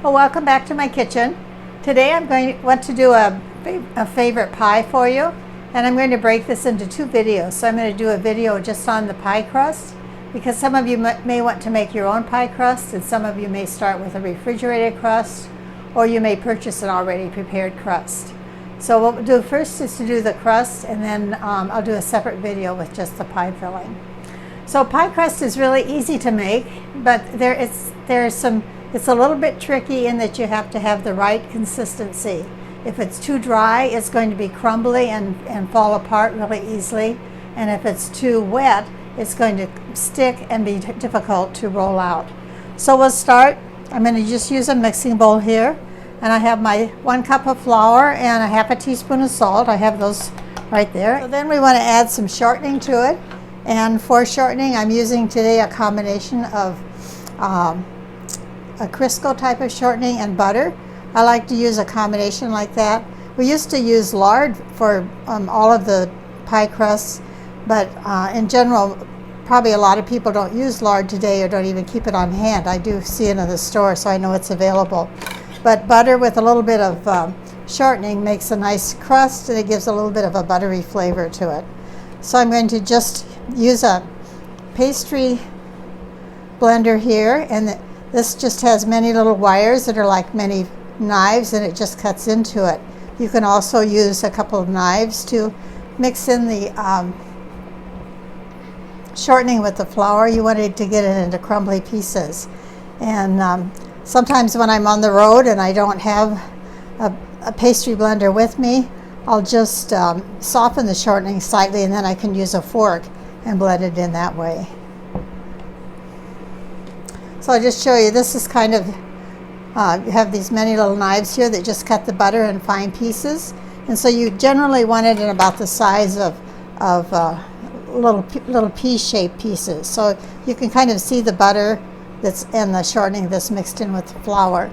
Well, welcome back to my kitchen. Today I'm want to do a favorite pie for you, and I'm going to break this into two videos. So I'm going to do a video just on the pie crust, because some of you may want to make your own pie crust, and some of you may start with a refrigerated crust, or you may purchase an already prepared crust. So what we'll do first is to do the crust, and then I'll do a separate video with just the pie filling. So pie crust is really easy to make, but it's a little bit tricky in that you have to have the right consistency. If it's too dry, it's going to be crumbly and fall apart really easily. And if it's too wet, it's going to stick and be difficult to roll out. So we'll start. I'm going to just use a mixing bowl here. And I have my 1 cup of flour and a half a teaspoon of salt. I have those right there. So then we want to add some shortening to it. And for shortening, I'm using today a combination of a Crisco type of shortening and butter. I like to use a combination like that. We used to use lard for all of the pie crusts, but in general, probably a lot of people don't use lard today or don't even keep it on hand. I do see it in the store, so I know it's available. But butter with a little bit of shortening makes a nice crust, and it gives a little bit of a buttery flavor to it. So I'm going to just use a pastry blender here, and this just has many little wires that are like many knives, and it just cuts into it. You can also use a couple of knives to mix in the shortening with the flour. You want it to get it into crumbly pieces. And sometimes when I'm on the road and I don't have a pastry blender with me, I'll just soften the shortening slightly, and then I can use a fork and blend it in that way. So I'll just show you, this is kind of, you have these many little knives here that just cut the butter in fine pieces. And so you generally want it in about the size of little pea-shaped pieces. So you can kind of see the butter that's in the shortening that's mixed in with the flour.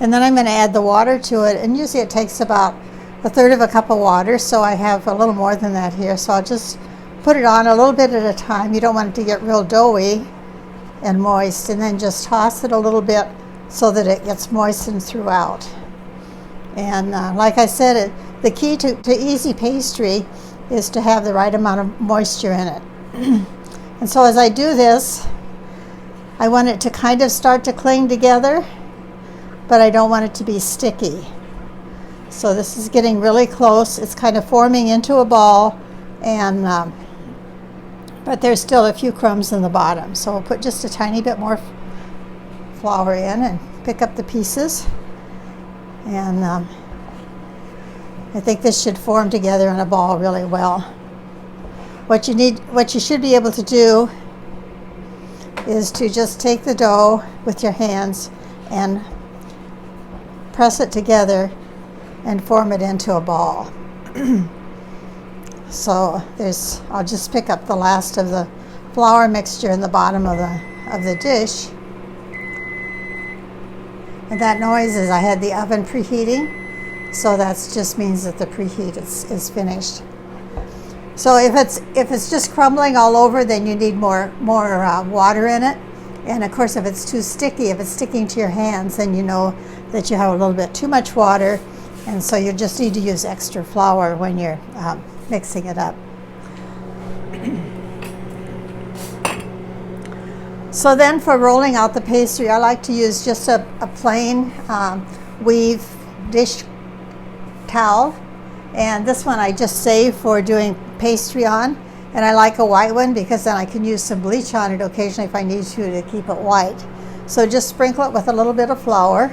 And then I'm going to add the water to it, and usually it takes about 1/3 cup of water, so I have a little more than that here. So I'll just put it on a little bit at a time. You don't want it to get real doughy and moist, and then just toss it a little bit so that it gets moistened throughout. And like I said, the key to easy pastry is to have the right amount of moisture in it. And so as I do this, I want it to kind of start to cling together, but I don't want it to be sticky. So this is getting really close. It's kind of forming into a ball, and but there's still a few crumbs in the bottom. So we'll put just a tiny bit more flour in and pick up the pieces. And I think this should form together in a ball really well. What you should be able to do is to just take the dough with your hands and press it together and form it into a ball. So I'll just pick up the last of the flour mixture in the bottom of the dish. And that noise is I had the oven preheating, so that just means that the preheat is finished. So if it's just crumbling all over, then you need more water in it. And of course, if it's too sticky, if it's sticking to your hands, then you know that you have a little bit too much water, and so you just need to use extra flour when you're mixing it up. So then for rolling out the pastry, I like to use just a plain weave dish towel. And this one I just save for doing pastry on. And I like a white one because then I can use some bleach on it occasionally if I need to keep it white. So just sprinkle it with a little bit of flour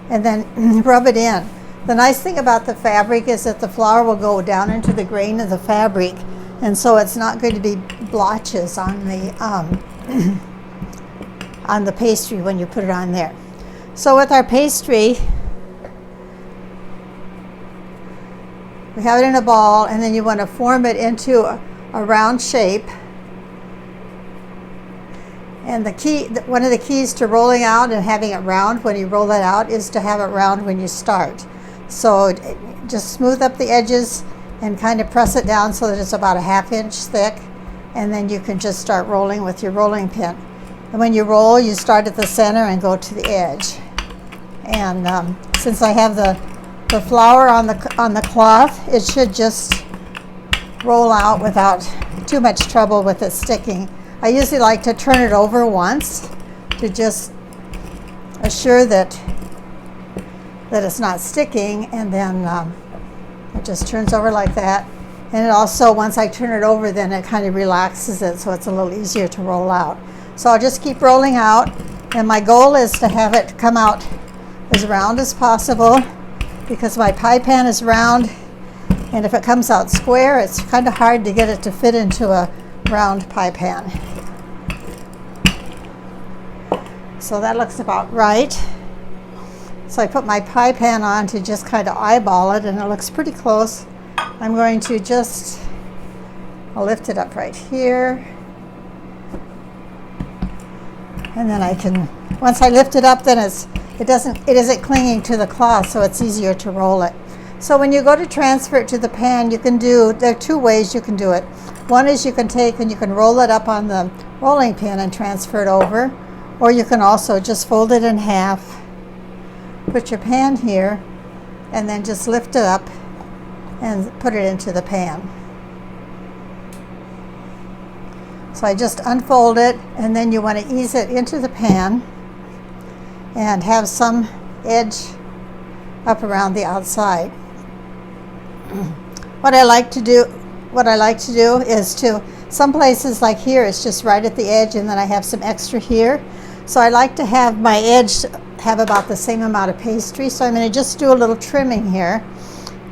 and then rub it in. The nice thing about the fabric is that the flour will go down into the grain of the fabric, and so it's not going to be blotches on the on the pastry when you put it on there. So with our pastry, we have it in a ball, and then you want to form it into a round shape. And one of the keys to rolling out and having it round when you roll that out is to have it round when you start. So just smooth up the edges and kind of press it down so that it's about a 1/2 inch thick, and then you can just start rolling with your rolling pin. And when you roll, you start at the center and go to the edge. And since I have the flour on the cloth, it should just roll out without too much trouble with it sticking. I usually like to turn it over once to just assure that it's not sticking, and then it just turns over like that. And it also, once I turn it over, then it kind of relaxes it, so it's a little easier to roll out. So I'll just keep rolling out, and my goal is to have it come out as round as possible, because my pie pan is round, and if it comes out square, it's kind of hard to get it to fit into a round pie pan. So that looks about right. So I put my pie pan on to just kind of eyeball it, and it looks pretty close. I'm going to I'll lift it up right here. And then I can, once I lift it up, then it isn't clinging to the cloth, so it's easier to roll it. So when you go to transfer it to the pan, there are two ways you can do it. One is you can take and you can roll it up on the rolling pin and transfer it over, or you can also just fold it in half, put your pan here, and then just lift it up and put it into the pan. So I just unfold it, and then you want to ease it into the pan and have some edge up around the outside. What I like to do is some places like here, it's just right at the edge, and then I have some extra here. So I like to have my edge have about the same amount of pastry. So I'm going to just do a little trimming here.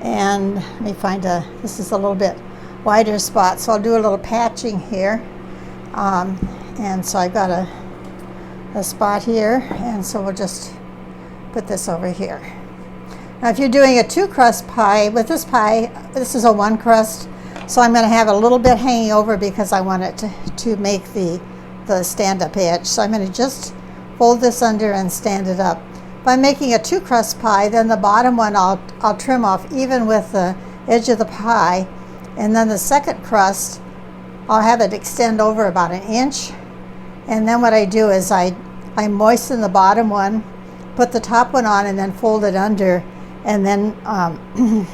And let me find this is a little bit wider spot, so I'll do a little patching here. And so I've got a spot here, and so we'll just put this over here. Now if you're doing a 2-crust pie, with this pie, this is a 1-crust, so I'm going to have a little bit hanging over because I want it to make the stand-up edge. So I'm going to just fold this under and stand it up. If I'm making a 2-crust pie, then the bottom one I'll trim off even with the edge of the pie, and then the second crust I'll have it extend over about 1 inch. And then what I do is I moisten the bottom one, put the top one on, and then fold it under, and then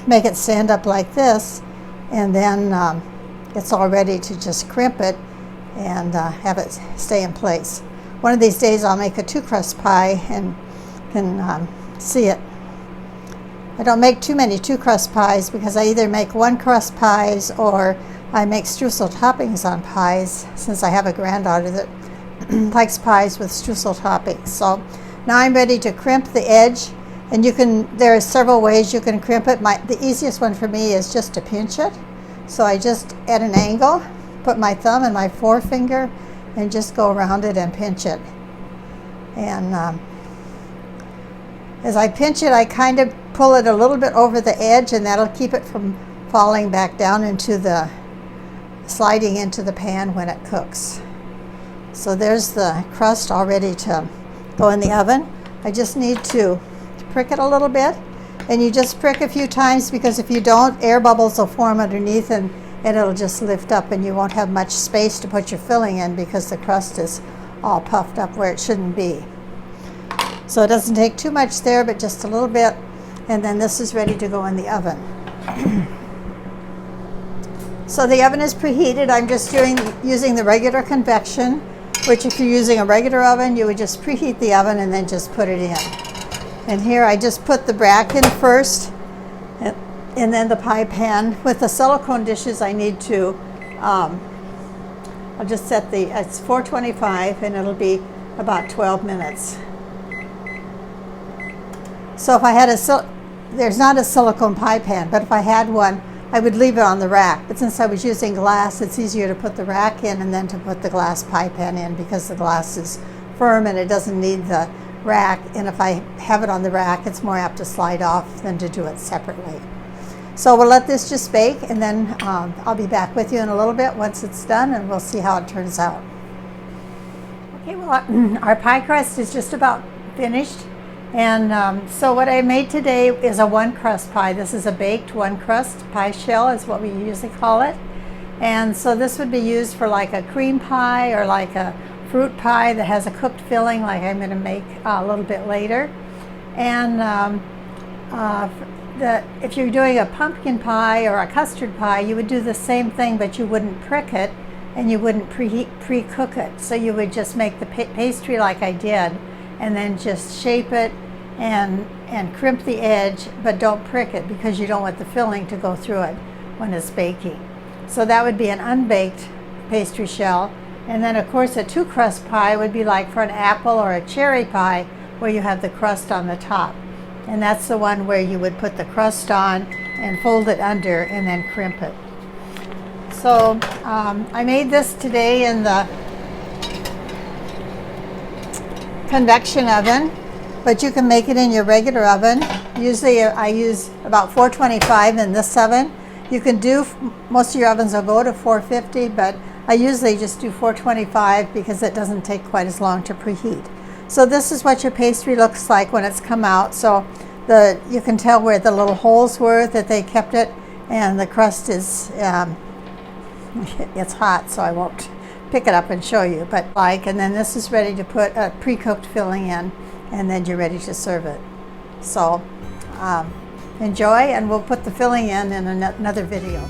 make it stand up like this, and then it's all ready to just crimp it and have it stay in place. One of these days I'll make a 2-crust pie and can see it. I don't make too many 2-crust pies because I either make 1-crust pies or I make streusel toppings on pies, since I have a granddaughter that likes pies with streusel toppings. So now I'm ready to crimp the edge, and there are several ways you can crimp it. The easiest one for me is just to pinch it. So I just, at an angle, put my thumb and my forefinger and just go around it and pinch it. And as I pinch it, I kind of pull it a little bit over the edge, and that'll keep it from falling back down sliding into the pan when it cooks. So there's the crust all ready to go in the oven. I just need to prick it a little bit, and you just prick a few times, because if you don't, air bubbles will form underneath, and it'll just lift up, and you won't have much space to put your filling in because the crust is all puffed up where it shouldn't be. So it doesn't take too much there, but just a little bit, and then this is ready to go in the oven. So the oven is preheated. I'm just using the regular convection, which if you're using a regular oven, you would just preheat the oven and then just put it in. And here I just put the bracket first, and then the pie pan. With the silicone dishes, I need to, I'll just set it's 425, and it'll be about 12 minutes. So if I had there's not a silicone pie pan, but if I had one, I would leave it on the rack. But since I was using glass, it's easier to put the rack in and then to put the glass pie pan in, because the glass is firm and it doesn't need the rack. And if I have it on the rack, it's more apt to slide off than to do it separately. So we'll let this just bake, and then I'll be back with you in a little bit once it's done, and we'll see how it turns out. Okay, well, our pie crust is just about finished. And so what I made today is a 1-crust pie. This is a baked 1-crust pie shell is what we usually call it. And so this would be used for like a cream pie or like a fruit pie that has a cooked filling, like I'm going to make a little bit later. And if you're doing a pumpkin pie or a custard pie, you would do the same thing, but you wouldn't prick it and you wouldn't pre-cook it. So you would just make the pastry like I did, and then just shape it and crimp the edge, but don't prick it because you don't want the filling to go through it when it's baking. So that would be an unbaked pastry shell. And then of course a two crust pie would be like for an apple or a cherry pie, where you have the crust on the top. And that's the one where you would put the crust on and fold it under and then crimp it. So I made this today in the convection oven, but you can make it in your regular oven. Usually I use about 425 in this oven. You can do, most of your ovens will go to 450, but I usually just do 425 because it doesn't take quite as long to preheat. So this is what your pastry looks like when it's come out. So you can tell where the little holes were that they kept it, and the crust is, it's hot, so I won't pick it up and show you, but and then this is ready to put a pre-cooked filling in, and then you're ready to serve it. So enjoy, and we'll put the filling in another video.